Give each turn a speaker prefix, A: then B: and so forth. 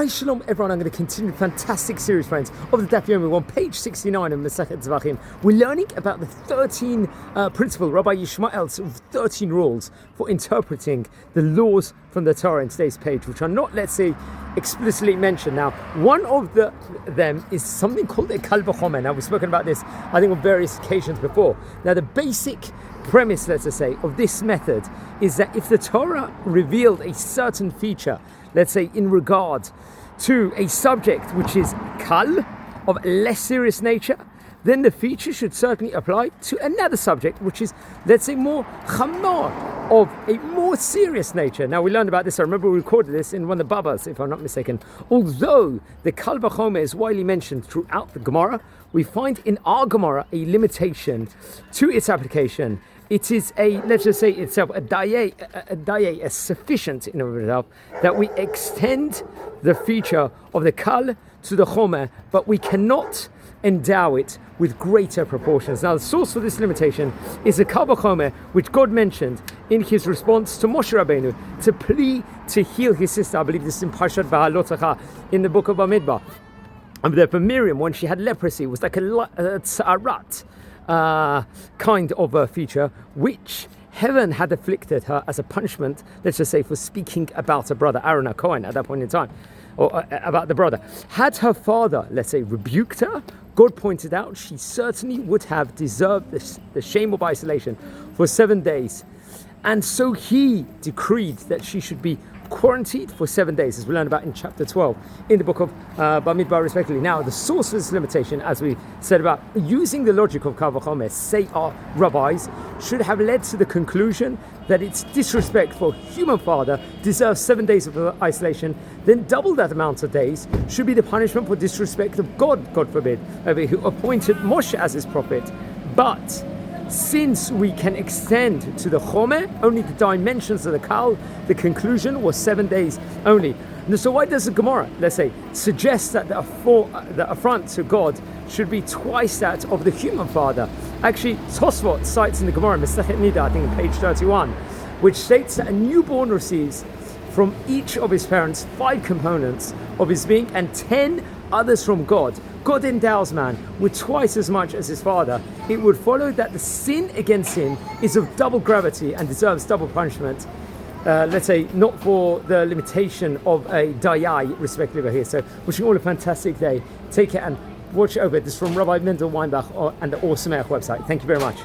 A: Hi, shalom everyone. I'm going to continue the fantastic series, friends, of the Daf Yomi. We're on page 69 of Masechet Zevachim. We're learning about the 13 principles, Rabbi Yishmael's 13 rules for interpreting the laws from the Torah in today's page, which are not, let's say, explicitly mentioned. Now, one of them is something called a kal v'chomer. Now, we've spoken about this, I think, on various occasions before. Now, the basic premise, let's just say, of this method is that if the Torah revealed a certain feature, let's say in regard to a subject which is kal, of less serious nature, then the feature should certainly apply to another subject which is, let's say, more chamor, of a more serious nature. Now, we learned about this, I remember we recorded this in one of the Babas, if I'm not mistaken. Although the kal v'chomer is widely mentioned throughout the Gemara, we find in our Gemara a limitation to its application. It is let's just say itself, a sufficient in of itself, that we extend the feature of the kal to the chomer, but we cannot endow it with greater proportions. Now, the source for this limitation is the kal v'chomer, which God mentioned in his response to Moshe Rabbeinu to plea to heal his sister. I believe this is in Parshat V'halotacha in the book of Bamidbar. And for Miriam, when she had leprosy, it was like a tza'arat, kind of a feature which heaven had afflicted her as a punishment, let's just say, for speaking about her brother Aaron Cohen at that point in time, or about the brother. Had her father, let's say, rebuked her, God pointed out she certainly would have deserved the shame of isolation for 7 days. And so he decreed that she should be quarantined for 7 days, as we learn about in chapter 12 in the book of Bamidbar, respectively. Now, the source of this limitation, as we said about using the logic of kal v'chomer, say our rabbis, should have led to the conclusion that its disrespect for human father deserves 7 days of isolation. Then double that amount of days should be the punishment for disrespect of God, God forbid, who appointed Moshe as his prophet. But since we can extend to the chomer only the dimensions of the kal, the conclusion was 7 days only. And so why does the Gemara, let's say, suggest that the affront to God should be twice that of the human father? Actually, Tosfot cites in the Gemara, Masechet Nida, I think in page 31, which states that a newborn receives from each of his parents 5 components of his being and 10 others from God. God endows man with twice as much as his father. It would follow that the sin against him is of double gravity and deserves double punishment. Let's say, not for the limitation of a dayai, respectively, here. So, wishing all a fantastic day. Take care and watch over. This is from Rabbi Mendel Weinbach and the Or Sameach website. Thank you very much.